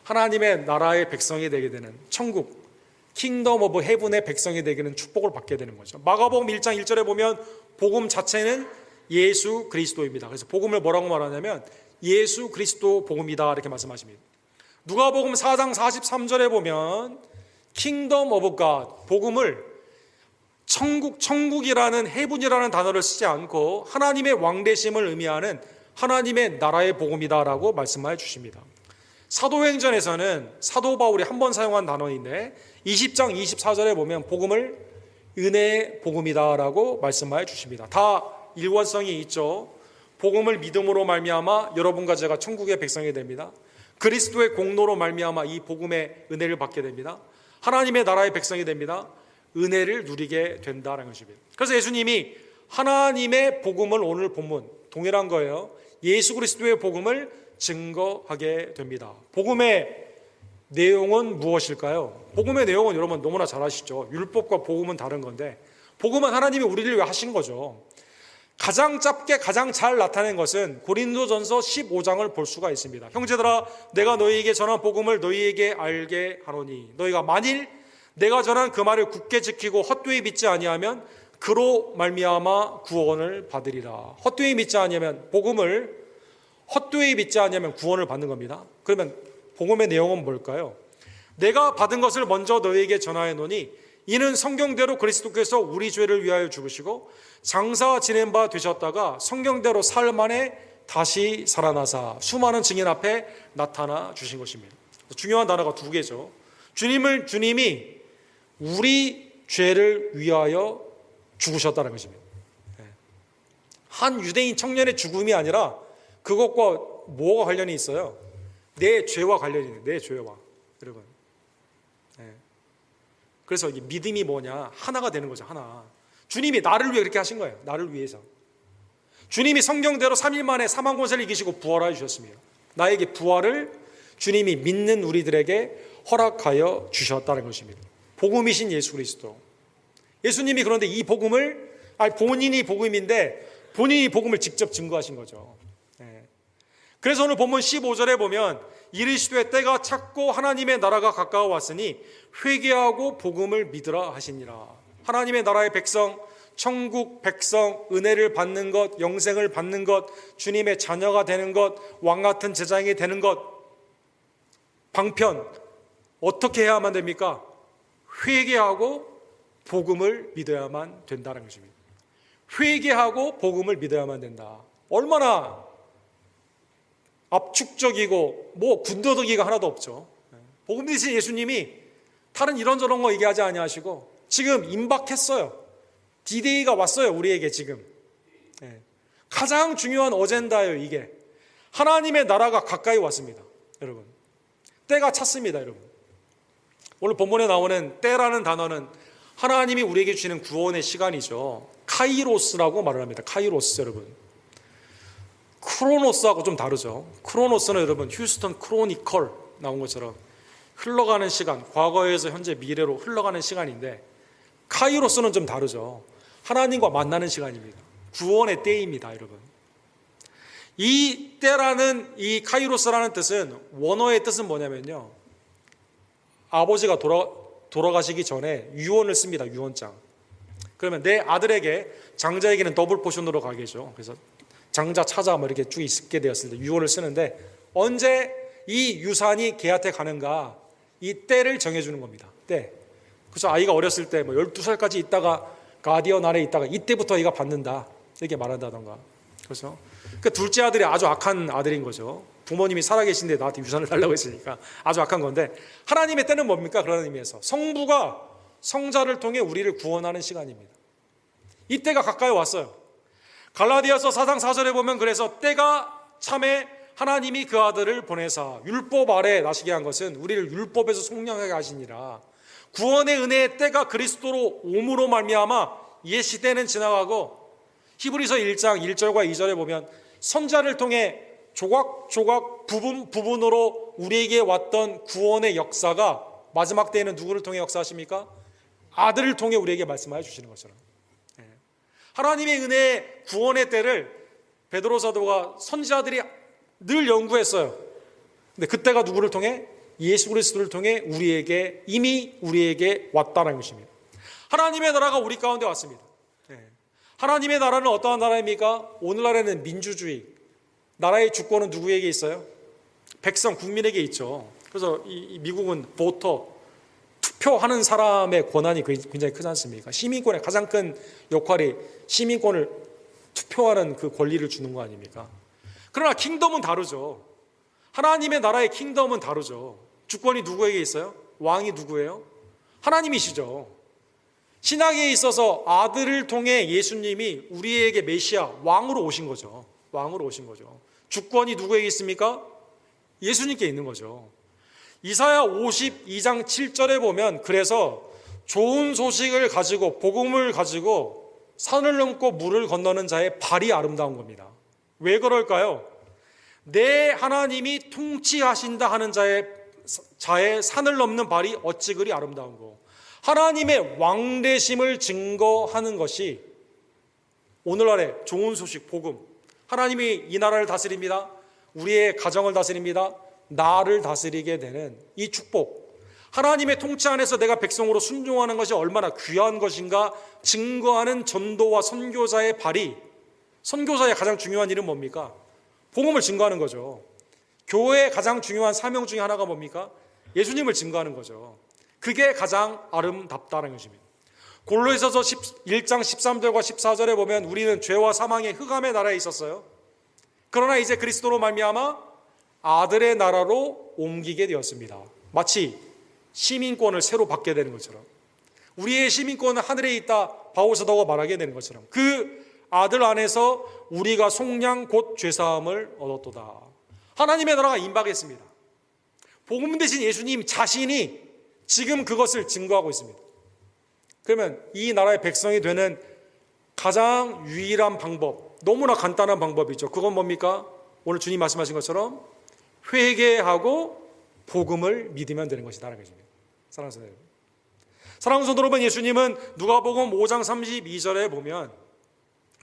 하나님의 나라의 백성이 되게 되는 천국, 킹덤 오브 헤븐의 백성이 되게 되는 축복을 받게 되는 거죠. 마가복음 1장 1절에 보면 복음 자체는 예수 그리스도입니다. 그래서 복음을 뭐라고 말하냐면 예수 그리스도 복음이다 이렇게 말씀하십니다. 누가복음 4장 43절에 보면 Kingdom of God, 복음을 천국이라는 heaven이라는 단어를 쓰지 않고 하나님의 왕되심을 의미하는 하나님의 나라의 복음이다라고 말씀해 주십니다. 사도행전에서는 사도 바울이 한 번 사용한 단어인데 20장 24절에 보면 복음을 은혜의 복음이다라고 말씀해 주십니다. 다 일관성이 있죠. 복음을 믿음으로 말미암아 여러분과 제가 천국의 백성이 됩니다. 그리스도의 공로로 말미암아 이 복음의 은혜를 받게 됩니다. 하나님의 나라의 백성이 됩니다. 은혜를 누리게 된다는 것입니다. 그래서 예수님이 하나님의 복음을 오늘 본문 동일한 거예요. 예수 그리스도의 복음을 증거하게 됩니다. 복음의 내용은 무엇일까요? 복음의 내용은 여러분 너무나 잘 아시죠. 율법과 복음은 다른 건데 복음은 하나님이 우리를 위해 하신 거죠. 가장 짧게 가장 잘 나타낸 것은 고린도전서 15장을 볼 수가 있습니다. 형제들아 내가 너희에게 전한 복음을 너희에게 알게 하노니 너희가 만일 내가 전한 그 말을 굳게 지키고 헛되이 믿지 아니하면 그로 말미암아 구원을 받으리라. 헛되이 믿지 아니하면 복음을 헛되이 믿지 아니하면 구원을 받는 겁니다. 그러면 복음의 내용은 뭘까요? 내가 받은 것을 먼저 너희에게 전하노니 이는 성경대로 그리스도께서 우리 죄를 위하여 죽으시고 장사 지낸 바 되셨다가 성경대로 사흘 만에 다시 살아나사 수많은 증인 앞에 나타나 주신 것입니다. 중요한 단어가 두 개죠. 주님이 우리 죄를 위하여 죽으셨다는 것입니다. 한 유대인 청년의 죽음이 아니라 그것과 뭐가 관련이 있어요? 내 죄와 관련이 있는 내 죄와 여러분. 그래서 이 믿음이 뭐냐? 하나가 되는 거죠. 하나. 주님이 나를 위해 그렇게 하신 거예요. 나를 위해서. 주님이 성경대로 3일 만에 사망 권세를 이기시고 부활하여 주셨습니다. 나에게 부활을 주님이 믿는 우리들에게 허락하여 주셨다는 것입니다. 복음이신 예수 그리스도. 예수님이 그런데 이 복음을 본인이 복음인데 본인이 복음을 직접 증거하신 거죠. 그래서 오늘 본문 15절에 보면 이르시되 때가 찼고 하나님의 나라가 가까워 왔으니 회개하고 복음을 믿으라 하시니라. 하나님의 나라의 백성, 천국 백성, 은혜를 받는 것, 영생을 받는 것, 주님의 자녀가 되는 것, 왕 같은 제자이 되는 것, 방편 어떻게 해야만 됩니까? 회개하고 복음을 믿어야만 된다는 것입니다. 회개하고 복음을 믿어야만 된다. 얼마나 압축적이고 군더더기가 하나도 없죠. 복음 되신 예수님이 다른 이런저런 거 얘기하지 아니하시고 지금 임박했어요. 디데이가 왔어요. 우리에게 지금 가장 중요한 어젠다예요. 이게 하나님의 나라가 가까이 왔습니다. 여러분 때가 찼습니다. 여러분 오늘 본문에 나오는 때라는 단어는 하나님이 우리에게 주시는 구원의 시간이죠. 카이로스라고 말을 합니다. 카이로스 여러분. 크로노스하고 좀 다르죠. 크로노스는 여러분 휴스턴 크로니컬 나온 것처럼 흘러가는 시간, 과거에서 현재 미래로 흘러가는 시간인데 카이로스는 좀 다르죠. 하나님과 만나는 시간입니다. 구원의 때입니다, 여러분. 이 때라는 이 카이로스라는 뜻은 원어의 뜻은 뭐냐면요. 아버지가 돌아가시기 전에 유언을 씁니다. 유언장. 그러면 내 아들에게 장자에게는 더블 포션으로 가게죠. 그래서 장자 차자 이렇게 쭉 있게 되었을 때 유언을 쓰는데 언제 이 유산이 걔한테 가는가 이 때를 정해주는 겁니다. 때. 그래서 아이가 어렸을 때 12살까지 있다가 가디언 안에 있다가 이때부터 얘가 받는다 이렇게 말한다던가. 그래서 그 둘째 아들이 아주 악한 아들인 거죠. 부모님이 살아계신데 나한테 유산을 달라고 했으니까 아주 악한 건데 하나님의 때는 뭡니까? 그런 의미에서 성부가 성자를 통해 우리를 구원하는 시간입니다. 이 때가 가까이 왔어요. 갈라디아서 4장 4절에 보면 그래서 때가 참에 하나님이 그 아들을 보내사 율법 아래 나시게 한 것은 우리를 율법에서 속량하게 하시니라. 구원의 은혜의 때가 그리스도로 옴으로 말미암아 옛 시대는 지나가고 히브리서 1장 1절과 2절에 보면 선자를 통해 조각조각 부분으로 우리에게 왔던 구원의 역사가 마지막 때에는 누구를 통해 역사하십니까? 아들을 통해 우리에게 말씀하여 주시는 것처럼 하나님의 은혜의 구원의 때를 베드로 사도가 선지자들이 늘 연구했어요. 근데 그때가 누구를 통해? 예수 그리스도를 통해 이미 우리에게 왔다는 것입니다. 하나님의 나라가 우리 가운데 왔습니다. 하나님의 나라는 어떠한 나라입니까? 오늘날에는 민주주의. 나라의 주권은 누구에게 있어요? 백성, 국민에게 있죠. 그래서 이 미국은 보터, 투표하는 사람의 권한이 굉장히 크지 않습니까? 시민권의 가장 큰 역할이 시민권을 투표하는 그 권리를 주는 거 아닙니까? 그러나 킹덤은 다르죠. 하나님의 나라의 킹덤은 다르죠. 주권이 누구에게 있어요? 왕이 누구예요? 하나님이시죠. 신학에 있어서 아들을 통해 예수님이 우리에게 메시아, 왕으로 오신 거죠. 왕으로 오신 거죠. 주권이 누구에게 있습니까? 예수님께 있는 거죠. 이사야 52장 7절에 보면 그래서 좋은 소식을 가지고 복음을 가지고 산을 넘고 물을 건너는 자의 발이 아름다운 겁니다. 왜 그럴까요? 내 하나님이 통치하신다 하는 자의 산을 넘는 발이 어찌 그리 아름다운 거. 하나님의 왕되심을 증거하는 것이 오늘날의 좋은 소식, 복음. 하나님이 이 나라를 다스립니다. 우리의 가정을 다스립니다. 나를 다스리게 되는 이 축복. 하나님의 통치 안에서 내가 백성으로 순종하는 것이 얼마나 귀한 것인가 증거하는 전도와 선교사의 발이, 선교사의 가장 중요한 일은 뭡니까? 복음을 증거하는 거죠. 교회의 가장 중요한 사명 중에 하나가 뭡니까? 예수님을 증거하는 거죠. 그게 가장 아름답다는 것입니다. 골로새서 1장 13절과 14절에 보면 우리는 죄와 사망의 흑암의 나라에 있었어요. 그러나 이제 그리스도로 말미암아 아들의 나라로 옮기게 되었습니다. 마치 시민권을 새로 받게 되는 것처럼, 우리의 시민권은 하늘에 있다, 바울 사도가 말하게 되는 것처럼 그 아들 안에서 우리가 속량 곧 죄사함을 얻었도다. 하나님의 나라가 임박했습니다. 복음 대신 예수님 자신이 지금 그것을 증거하고 있습니다. 그러면 이 나라의 백성이 되는 가장 유일한 방법, 너무나 간단한 방법이죠. 그건 뭡니까? 오늘 주님 말씀하신 것처럼 회개하고 복음을 믿으면 되는 것이다라는 것입니다. 사랑하는 성도 여러분, 사랑하는 성도 여러분, 예수님은 누가복음 5장 32절에 보면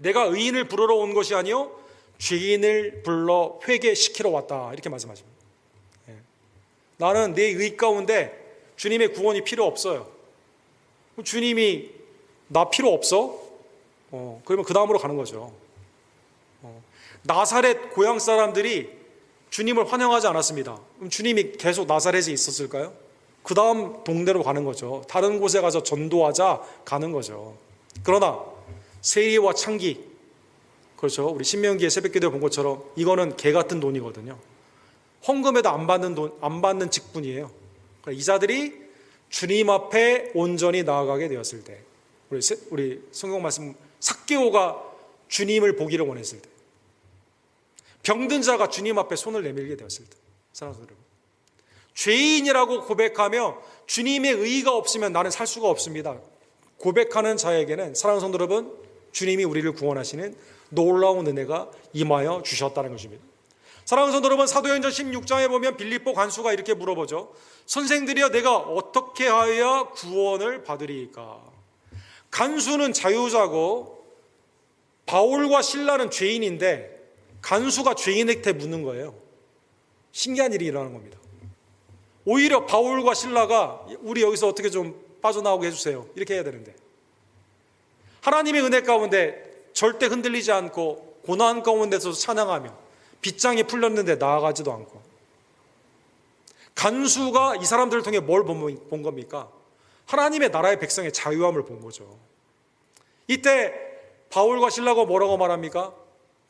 내가 의인을 부르러 온 것이 아니요 죄인을 불러 회개시키러 왔다 이렇게 말씀하십니다. 나는 내 의 가운데 주님의 구원이 필요 없어요. 주님이 나 필요 없어? 그러면 그 다음으로 가는 거죠. 나사렛 고향 사람들이 주님을 환영하지 않았습니다. 그럼 주님이 계속 나사렛에 있었을까요? 그 다음 동네로 가는 거죠. 다른 곳에 가서 전도하자 가는 거죠. 그러나 세리와 창기, 그렇죠. 우리 신명기의 새벽기도에 본 것처럼 이거는 개 같은 돈이거든요. 헌금에도 안 받는 직분이에요. 이 자들이 주님 앞에 온전히 나아가게 되었을 때, 우리 성경 말씀 삭개오가 주님을 보기를 원했을 때, 병든 자가 주님 앞에 손을 내밀게 되었을 때, 사랑하는 여러분, 죄인이라고 고백하며 주님의 의가 없으면 나는 살 수가 없습니다. 고백하는 자에게는 사랑하는 성도 여러분, 주님이 우리를 구원하시는 놀라운 은혜가 임하여 주셨다는 것입니다. 사랑하는 성도 여러분, 사도행전 16장에 보면 빌립보 간수가 이렇게 물어보죠. 선생들이여, 내가 어떻게 하여야 구원을 받으리이까? 간수는 자유자고 바울과 실라는 죄인인데 간수가 죄인한테 묻는 거예요. 신기한 일이 일어나는 겁니다. 오히려 바울과 실라가 우리 여기서 어떻게 좀 빠져나오게 해주세요 이렇게 해야 되는데, 하나님의 은혜 가운데 절대 흔들리지 않고 고난 가운데서 찬양하며 빗장이 풀렸는데 나아가지도 않고, 간수가 이 사람들을 통해 뭘 본 겁니까? 하나님의 나라의 백성의 자유함을 본 거죠. 이때 바울과 실라가 뭐라고 말합니까?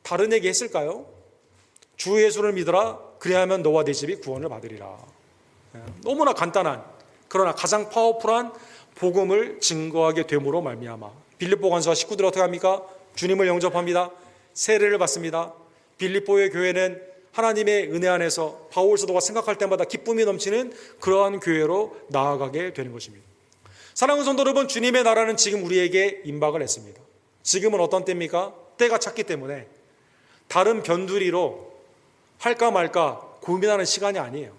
다른 얘기 했을까요? 주 예수를 믿어라, 그리하면 너와 네 집이 구원을 받으리라. 너무나 간단한, 그러나 가장 파워풀한 복음을 증거하게 됨으로 말미암아 빌립보 간수와 식구들이 어떻게 합니까? 주님을 영접합니다. 세례를 받습니다. 빌립보의 교회는 하나님의 은혜 안에서 바울 사도가 생각할 때마다 기쁨이 넘치는 그러한 교회로 나아가게 되는 것입니다. 사랑하는 성도 여러분, 주님의 나라는 지금 우리에게 임박을 했습니다. 지금은 어떤 때입니까? 때가 찼기 때문에 다른 변두리로 할까 말까 고민하는 시간이 아니에요.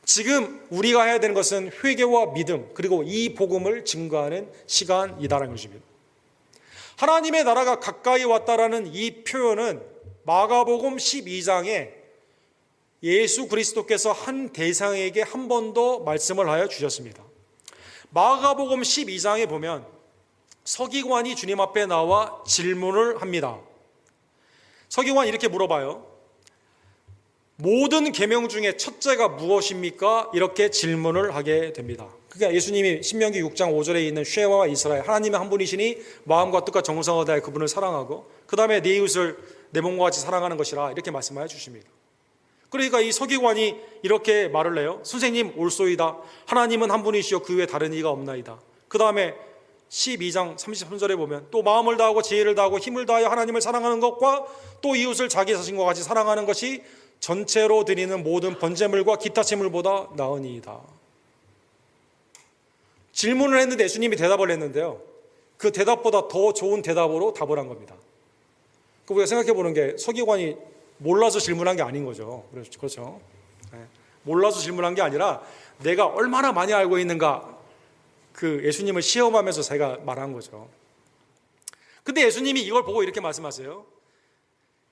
지금 우리가 해야 되는 것은 회개와 믿음, 그리고 이 복음을 증거하는 시간이다라는 것입니다. 하나님의 나라가 가까이 왔다라는 이 표현은 마가복음 12장에 예수 그리스도께서 한 대상에게 한 번 더 말씀을 하여 주셨습니다. 마가복음 12장에 보면 서기관이 주님 앞에 나와 질문을 합니다. 서기관이 이렇게 물어봐요. 모든 계명 중에 첫째가 무엇입니까? 이렇게 질문을 하게 됩니다. 그러니까 예수님이 신명기 6장 5절에 있는 쉐와 이스라엘, 하나님의 한 분이시니 마음과 뜻과 정성을 다해 그분을 사랑하고 그 다음에 네 이웃을 내 몸과 같이 사랑하는 것이라 이렇게 말씀해 주십니다. 그러니까 이 서기관이 이렇게 말을 해요. 선생님 옳소이다. 하나님은 한 분이시여 그 외에 다른 이가 없나이다. 그 다음에 12장 33절에 보면 또 마음을 다하고 지혜를 다하고 힘을 다하여 하나님을 사랑하는 것과 또 이웃을 자기 자신과 같이 사랑하는 것이 전체로 드리는 모든 번제물과 기타 제물보다 나으니이다. 질문을 했는데 예수님이 대답을 했는데요, 그 대답보다 더 좋은 대답으로 답을 한 겁니다. 우리가 생각해 보는 게 서기관이 몰라서 질문한 게 아닌 거죠. 그렇죠? 몰라서 질문한 게 아니라 내가 얼마나 많이 알고 있는가, 그 예수님을 시험하면서 제가 말한 거죠. 근데 예수님이 이걸 보고 이렇게 말씀하세요.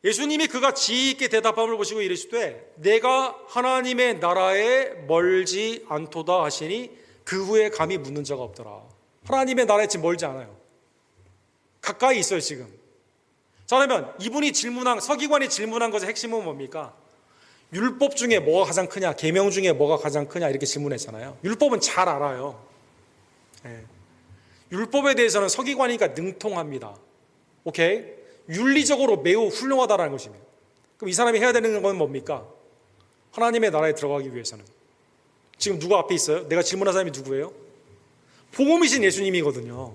예수님이 그가 지혜 있게 대답함을 보시고 이르시되 내가 하나님의 나라에 멀지 않도다 하시니 그 후에 감히 묻는 자가 없더라. 하나님의 나라에 지금 멀지 않아요. 가까이 있어요 지금. 자, 그러면 이분이 서기관이 질문한 것의 핵심은 뭡니까? 율법 중에 뭐가 가장 크냐, 계명 중에 뭐가 가장 크냐 이렇게 질문했잖아요. 율법은 잘 알아요. 율법에 대해서는 서기관이니까 능통합니다. 오케이? 윤리적으로 매우 훌륭하다는 것입니다. 그럼 이 사람이 해야 되는 건 뭡니까? 하나님의 나라에 들어가기 위해서는. 지금 누가 앞에 있어요? 내가 질문한 사람이 누구예요? 복음이신 예수님이거든요.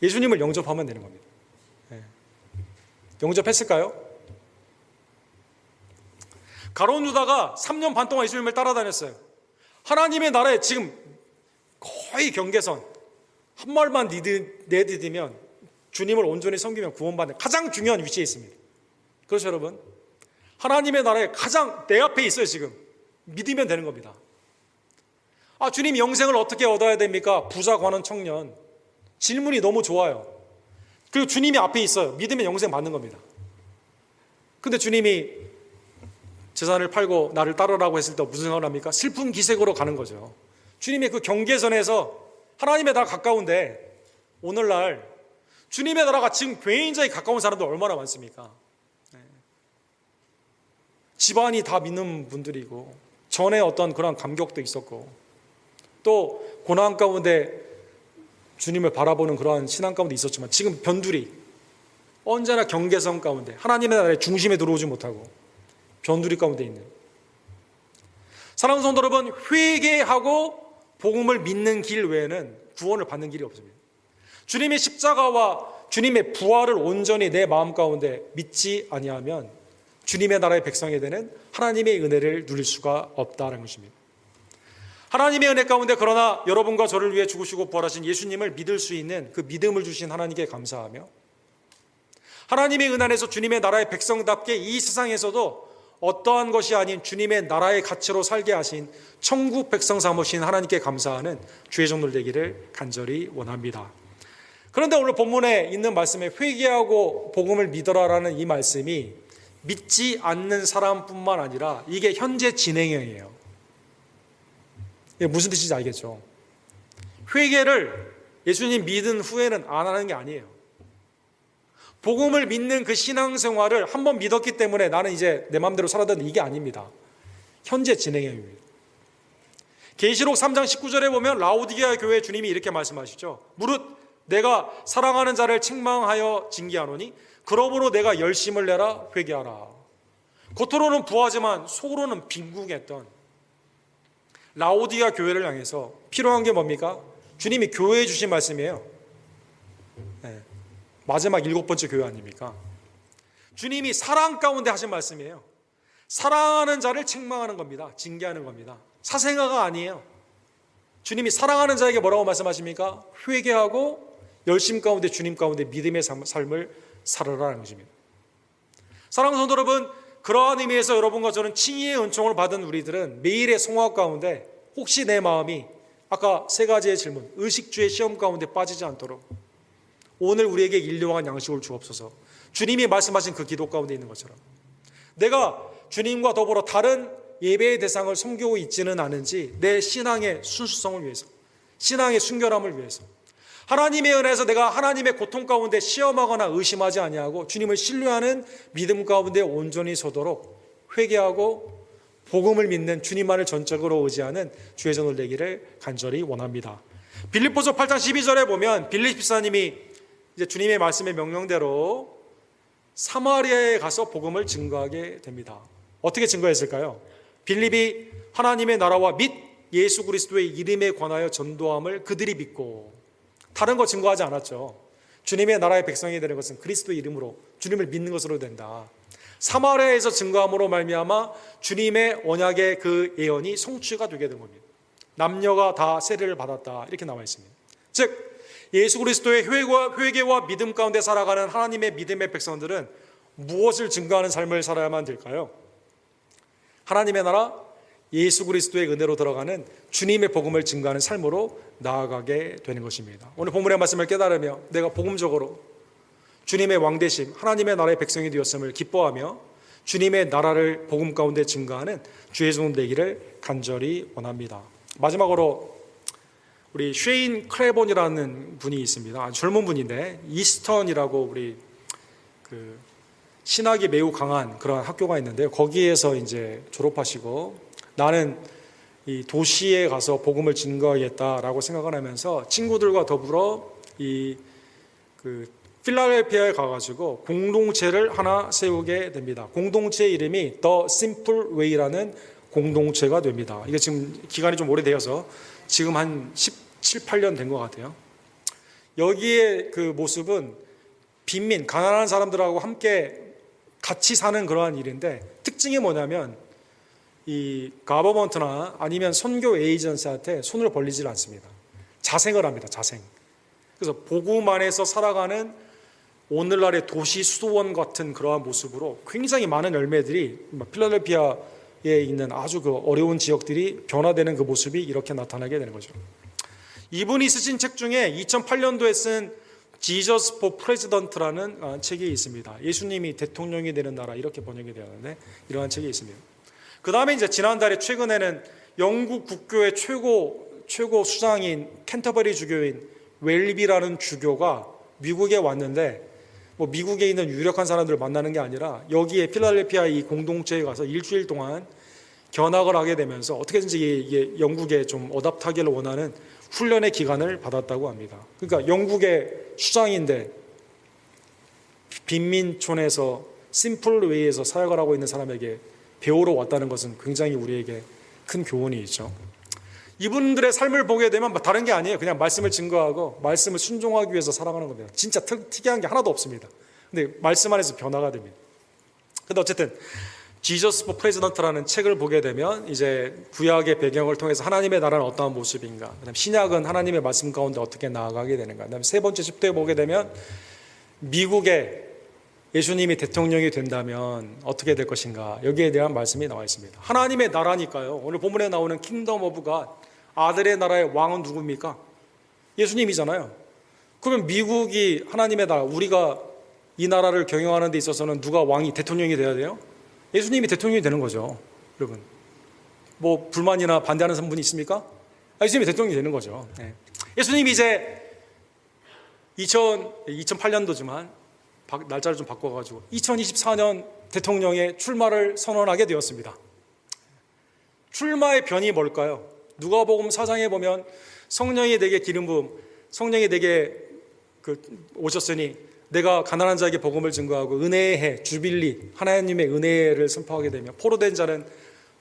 예수님을 영접하면 되는 겁니다. 영접했을까요? 가룟 유다가 3년 반 동안 예수님을 따라다녔어요. 하나님의 나라에 지금 거의 경계선, 한 말만 내디디면 주님을 온전히 섬기면 구원받는 가장 중요한 위치에 있습니다. 그렇죠 여러분? 하나님의 나라에 가장 내 앞에 있어요 지금. 믿으면 되는 겁니다. 아, 주님 영생을 어떻게 얻어야 됩니까? 부자 관원 청년. 질문이 너무 좋아요. 그리고 주님이 앞에 있어요. 믿으면 영생 받는 겁니다. 근데 주님이 재산을 팔고 나를 따르라고 했을 때 무슨 생각을 합니까? 슬픈 기색으로 가는 거죠. 주님의 그 경계선에서 하나님의 나라 가까운데 오늘날 주님의 나라가 지금 굉장히 가까운 사람들 얼마나 많습니까? 집안이 다 믿는 분들이고 전에 어떤 그런 감격도 있었고 또 고난 가운데 주님을 바라보는 그러한 신앙 가운데 있었지만 지금 변두리, 언제나 경계선 가운데 하나님의 나라의 중심에 들어오지 못하고 변두리 가운데 있는 사랑하는 성도 여러분, 회개하고 복음을 믿는 길 외에는 구원을 받는 길이 없습니다. 주님의 십자가와 주님의 부활을 온전히 내 마음 가운데 믿지 아니하면 주님의 나라의 백성이 되는 하나님의 은혜를 누릴 수가 없다는 것입니다. 하나님의 은혜 가운데 그러나 여러분과 저를 위해 죽으시고 부활하신 예수님을 믿을 수 있는 그 믿음을 주신 하나님께 감사하며 하나님의 은혜 안에서 주님의 나라의 백성답게 이 세상에서도 어떠한 것이 아닌 주님의 나라의 가치로 살게 하신 천국 백성 삼으신 하나님께 감사하는 주의 종들 되기를 간절히 원합니다. 그런데 오늘 본문에 있는 말씀에 회개하고 복음을 믿어라라는 이 말씀이 믿지 않는 사람뿐만 아니라 이게 현재 진행형이에요. 이게 무슨 뜻인지 알겠죠? 회개를 예수님 믿은 후에는 안 하는 게 아니에요. 복음을 믿는 그 신앙생활을 한번 믿었기 때문에 나는 이제 내 마음대로 살아야 되는 이게 아닙니다. 현재 진행형입니다. 계시록 3장 19절에 보면 라오디게아 교회 주님이 이렇게 말씀하시죠. 무릇 내가 사랑하는 자를 책망하여 징계하노니 그러므로 내가 열심을 내라 회개하라. 겉으로는 부하지만 속으로는 빈궁했던 라오디게아 교회를 향해서 필요한 게 뭡니까? 주님이 교회에 주신 말씀이에요. 마지막 7번째 교회 아닙니까? 주님이 사랑 가운데 하신 말씀이에요. 사랑하는 자를 책망하는 겁니다. 징계하는 겁니다. 사생아가 아니에요. 주님이 사랑하는 자에게 뭐라고 말씀하십니까? 회개하고 열심 가운데 주님 가운데 믿음의 삶을 살아라는 것입니다. 사랑하는 성도 여러분, 그러한 의미에서 여러분과 저는 칭의의 은총을 받은 우리들은 매일의 성화 가운데 혹시 내 마음이 아까 세 가지의 질문, 의식주의 시험 가운데 빠지지 않도록 오늘 우리에게 일용할 양식을 주옵소서. 주님이 말씀하신 그 기도 가운데 있는 것처럼 내가 주님과 더불어 다른 예배의 대상을 섬기고 있지는 않은지 내 신앙의 순수성을 위해서, 신앙의 순결함을 위해서, 하나님의 은혜에서 내가 하나님의 고통 가운데 시험하거나 의심하지 아니하고 주님을 신뢰하는 믿음 가운데 온전히 서도록 회개하고 복음을 믿는 주님만을 전적으로 의지하는 주의 종들 되기를 간절히 원합니다. 빌립보서 8장 12절에 보면 빌립 집사님이 이제 주님의 말씀의 명령대로 사마리아에 가서 복음을 증거하게 됩니다. 어떻게 증거했을까요? 빌립이 하나님의 나라와 및 예수 그리스도의 이름에 관하여 전도함을 그들이 믿고, 다른 거 증거하지 않았죠. 주님의 나라의 백성이 되는 것은 그리스도의 이름으로 주님을 믿는 것으로 된다. 사마리아에서 증거함으로 말미암아 주님의 언약의 그 예언이 성취가 되게 된 겁니다. 남녀가 다 세례를 받았다, 이렇게 나와 있습니다. 즉 예수 그리스도의 회개와 믿음 가운데 살아가는 하나님의 믿음의 백성들은 무엇을 증거하는 삶을 살아야만 될까요? 하나님의 나라, 예수 그리스도의 은혜로 들어가는 주님의 복음을 증거하는 삶으로 나아가게 되는 것입니다. 오늘 본문의 말씀을 깨달으며 내가 복음적으로 주님의 왕되심, 하나님의 나라의 백성이 되었음을 기뻐하며 주님의 나라를 복음 가운데 증거하는 주의 종 되기를 간절히 원합니다. 마지막으로 우리 쉐인 클레본이라는 분이 있습니다. 아주 젊은 분인데 이스턴이라고 우리 그 신학이 매우 강한 그런 학교가 있는데요. 거기에서 이제 졸업하시고 나는 이 도시에 가서 복음을 증거하겠다라고 생각을 하면서 친구들과 더불어 이 그 필라델피아에 가가지고 공동체를 하나 세우게 됩니다. 공동체 이름이 The Simple Way라는 공동체가 됩니다. 이게 지금 기간이 좀 오래되어서 지금 한 17, 8년 된 것 같아요. 여기에 그 모습은 빈민, 가난한 사람들하고 함께 같이 사는 그러한 일인데 특징이 뭐냐면 이 가버먼트나 아니면 선교 에이전시한테 손을 벌리질 않습니다. 자생을 합니다. 자생. 그래서 복음 안에서 살아가는 오늘날의 도시 수도원 같은 그러한 모습으로 굉장히 많은 열매들이 필라델피아에 있는 아주 그 어려운 지역들이 변화되는 그 모습이 이렇게 나타나게 되는 거죠. 이분이 쓰신 책 중에 2008년도에 쓴 Jesus for President라는 책이 있습니다. 예수님이 대통령이 되는 나라, 이렇게 번역이 되었는데 이러한 책이 있습니다. 그 다음에 이제 지난달에 최근에는 영국 국교의 최고 수장인 캔터버리 주교인 웰비라는 주교가 미국에 왔는데 뭐 미국에 있는 유력한 사람들을 만나는 게 아니라 여기에 필라델피아 이 공동체에 가서 일주일 동안 견학을 하게 되면서 어떻게든지 이게 영국에 좀 어답하기를 원하는 훈련의 기간을 받았다고 합니다. 그러니까 영국의 수장인데 빈민촌에서 심플웨이에서 사역을 하고 있는 사람에게 배우러 왔다는 것은 굉장히 우리에게 큰 교훈이 있죠. 이분들의 삶을 보게 되면 다른 게 아니에요. 그냥 말씀을 증거하고 말씀을 순종하기 위해서 살아가는 겁니다. 진짜 특이한 게 하나도 없습니다. 근데 말씀 안에서 변화가 됩니다. 근데 어쨌든 Jesus for President라는 책을 보게 되면 이제 구약의 배경을 통해서 하나님의 나라는 어떠한 모습인가, 그다음 신약은 하나님의 말씀 가운데 어떻게 나아가게 되는가, 그다음 세 번째 10도에 보게 되면 미국의 예수님이 대통령이 된다면 어떻게 될 것인가, 여기에 대한 말씀이 나와 있습니다. 하나님의 나라니까요. 오늘 본문에 나오는 킹덤 오브 갓, 아들의 나라의 왕은 누굽니까? 예수님이잖아요. 그러면 미국이 하나님의 나라, 우리가 이 나라를 경영하는 데 있어서는 누가 왕이 대통령이 돼야 돼요? 예수님이 대통령이 되는 거죠. 여러분, 뭐 불만이나 반대하는 분이 있습니까? 예수님이 대통령이 되는 거죠. 네. 예수님이 이제 2008년도지만 날짜를 좀 바꿔가지고 2024년 대통령의 출마를 선언하게 되었습니다. 출마의 변이 뭘까요? 누가복음 4장에 보면 성령이 내게 기름 부음, 성령이 내게 오셨으니 내가 가난한 자에게 복음을 증거하고 은혜의 해, 주빌리, 하나님의 은혜를 선포하게 되며 포로된 자는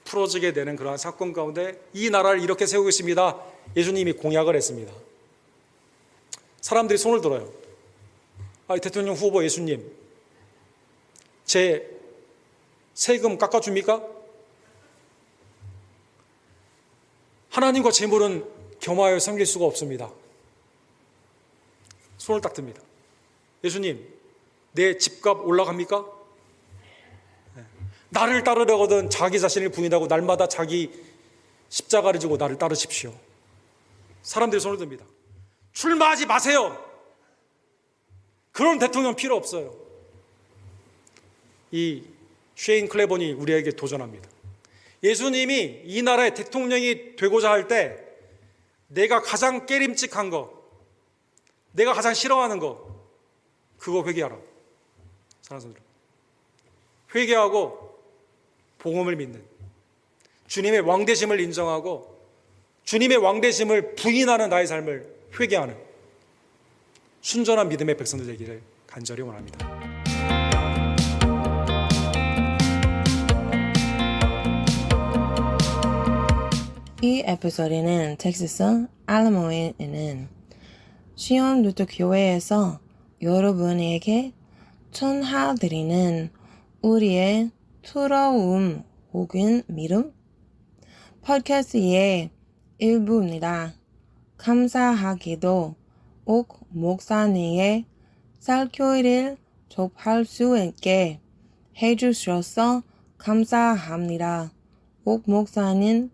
풀어지게 되는 그러한 사건 가운데 이 나라를 이렇게 세우겠습니다. 예수님이 공약을 했습니다. 사람들이 손을 들어요. 대통령 후보 예수님, 제 세금 깎아줍니까? 하나님과 재물은 겸하여 섬길 수가 없습니다. 손을 딱 듭니다. 예수님, 내 집값 올라갑니까? 나를 따르려거든 자기 자신을 부인하고 날마다 자기 십자가를 지고 나를 따르십시오. 사람들이 손을 듭니다. 출마하지 마세요. 그런 대통령 필요 없어요. 이 쉐인 클레본이 우리에게 도전합니다. 예수님이 이 나라의 대통령이 되고자 할 때 내가 가장 깨림칙한 거, 내가 가장 싫어하는 거, 그거 회개하라. 사랑하는 분들, 회개하고 복음을 믿는, 주님의 왕되심을 인정하고 주님의 왕되심을 부인하는 나의 삶을 회개하는 순전한 믿음의 백성들 되기를 간절히 원합니다. 이 에피소드는 텍사스 알라모에 있는 시온 루터 교회에서 여러분에게 전해드리는 우리의 두려움 혹은 믿음 팟캐스트의 일부입니다. 감사하게도 옥 목사님의 설교를 접할 수 있게 해주셔서 감사합니다. 옥 목사님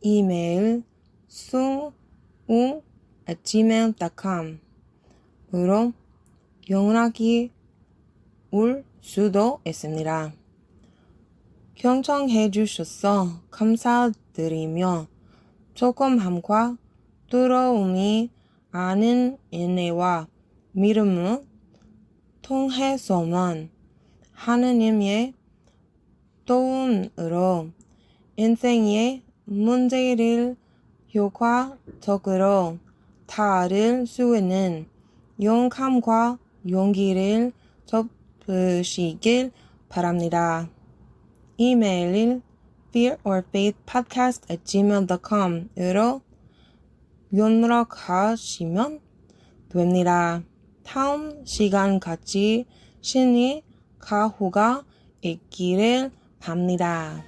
이메일 sung@gmail.com으로 연락이 올 수도 있습니다. 경청해 주셔서 감사드리며 조금함과 두려움이 아닌 인내와 믿음을 통해서만 하느님의 도움으로 인생의 문제를 효과적으로 다룰 수 있는勇감과 용기를 접으시길 바랍니다. 이메일은 fearorfaithpodcast@gmail.com으로 연락하시면 됩니다. 다음 시간까지 신의 가호가 있기를 바랍니다.